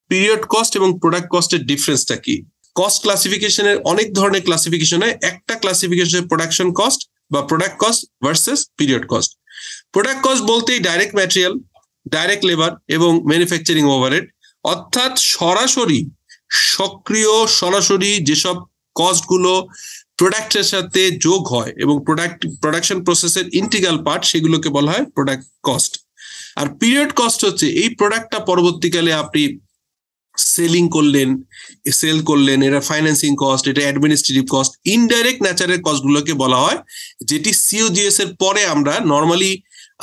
Period cost এবং product কস্টের ডিফারেন্সটা কি? কস্ট ক্লাসিফিকেশনের অনেক ধরনের ক্লাসিফিকেশন হয়, একটা ক্লাসিফিকেশন প্রোডাকশন কস্ট বা product cost versus period cost. Product cost বলতেই ডাইরেক্ট ম্যাটেরিয়াল, ডাইরেক্ট লেবার এবং ম্যানুফ্যাকচারিং ওভারহেড, অর্থাৎ সরাসরি যেসব কস্টগুলো প্রোডাক্টের সাথে যোগ হয় এবং প্রোডাকশন প্রসেসের ইন্টিগ্রাল পার্ট, সেগুলোকে বলা হয় প্রোডাক্ট কস্ট। আর পিরিয়ড কস্ট হচ্ছে এই প্রোডাক্টটা পরবর্তীকালে আপনি সেল করলেন, এটা ফাইন্যান্সিং কস্ট, এটা অ্যাডমিনিস্ট্রেটিভ কস্ট, ইনডাইরেক্ট ন্যাচারের কস্টগুলোকে বলা হয়, যেটি সিওজিএস এর পরে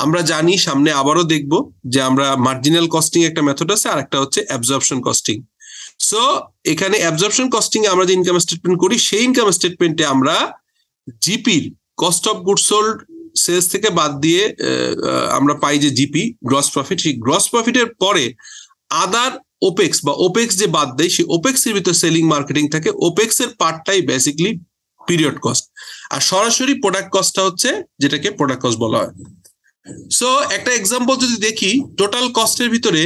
আমরা জানি, সামনে আবারও দেখব যে আমরা মার্জিনাল কস্টিং একটা মেথড আছে, আর একটা হচ্ছে অ্যাবজর্পশন কস্টিং। সো এখানে অ্যাবজর্পশন কস্টিং এ আমরা যে ইনকাম স্টেটমেন্ট করি, সেই ইনকাম স্টেটমেন্টে আমরা জিপির cost of goods sold sales থেকে বাদ দিয়ে আমরা পাই যে জিপি গ্রস প্রফিট। সেই গ্রস প্রফিটের পরে আদার ওপেক্স বা ওপেক্স যে বাদ দেয়, সেই ওপেক্স এর ভিতরে সেলিং মার্কেটিং থাকে, ওপেক্স এর পার্টটাই বেসিক্যালি পিরিয়ড কস্ট। আর সরাসরি প্রোডাক্ট কস্টটা হচ্ছে যেটাকে প্রোডাক্ট কস্ট বলা হয়। সো একটা এক্সাম্পল যদি দেখি, টোটাল কস্টের ভিতরে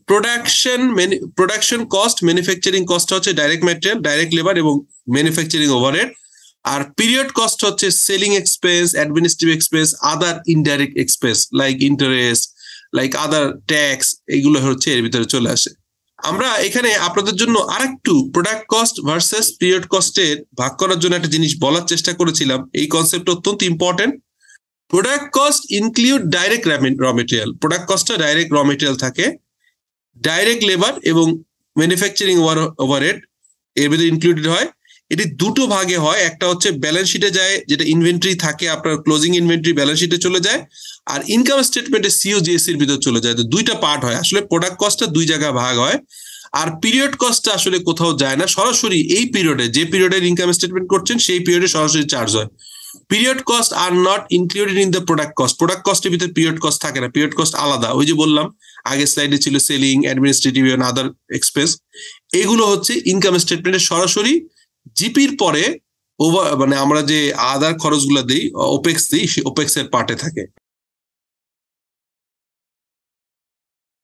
প্রোডাকশন কস্ট, ম্যানুফ্যাকচারিং কস্ট হচ্ছে ডাইরেক্ট ম্যাটেরিয়াল, ডাইরেক্ট লেবার এবং ম্যানুফ্যাকচারিং ওভারহেড। আর পিরিয়ড কস্ট হচ্ছে selling expense, administrative expense, other indirect expense like interest, like other tax, এইগুলো হচ্ছে এর ভিতরে চলে আসে। আমরা এখানে আপনাদের জন্য আরেকটু প্রোডাক্ট কস্ট ভার্সেস পিরিয়ড কস্টের ভাগ করার জন্য একটা জিনিস বলার চেষ্টা করেছিলাম। এই কনসেপ্ট অত্যন্ত important. Product cost include direct raw material. Product কস্টটা ডাইরেক্ট র মেটেরিয়াল থাকে, ডাইরেক্ট লেবার এবং ম্যানুফ্যাকচারিং ওভারহেড এর ভিতরে ইনক্লুডেড হয়। এটি দুটো ভাগে হয়, একটা হচ্ছে ব্যালেন্স শিটে যায়, যেটা ইনভেন্টরি থাকে, আপনার ক্লোজিং ইনভেন্টরি ব্যালেন্স শিটে চলে যায়, আর ইনকাম স্টেটমেন্টে সিওজিএস এর ভিতরে চলে যায়। তো দুইটা পার্ট হয় আসলে, প্রোডাক্ট কস্টটা দুই জায়গায় ভাগ হয়। আর পিরিয়ড কস্টটা আসলে কোথাও যায় না, সরাসরি এই পিরিয়ডে, যে পিরিয়ডের ইনকাম স্টেটমেন্ট করছেন সেই পিরিয়ডে সরাসরি চার্জ হয়। Period cost are not included in the product cost. Product কস্টের ভিতরে পিরিয়ড কস্ট থাকে না, পিরিয়ড কস্ট আলাদা। ওই যে বললাম আগের স্লাইডে ছিল selling, administrative and other expense, এগুলো হচ্ছে ইনকাম স্টেটমেন্টে সরাসরি জিপির পরে আমরা যে আদার খরচগুলো দিই, ওপেক্স দিই, সেই ওপেক্স এর পার্টে থাকে।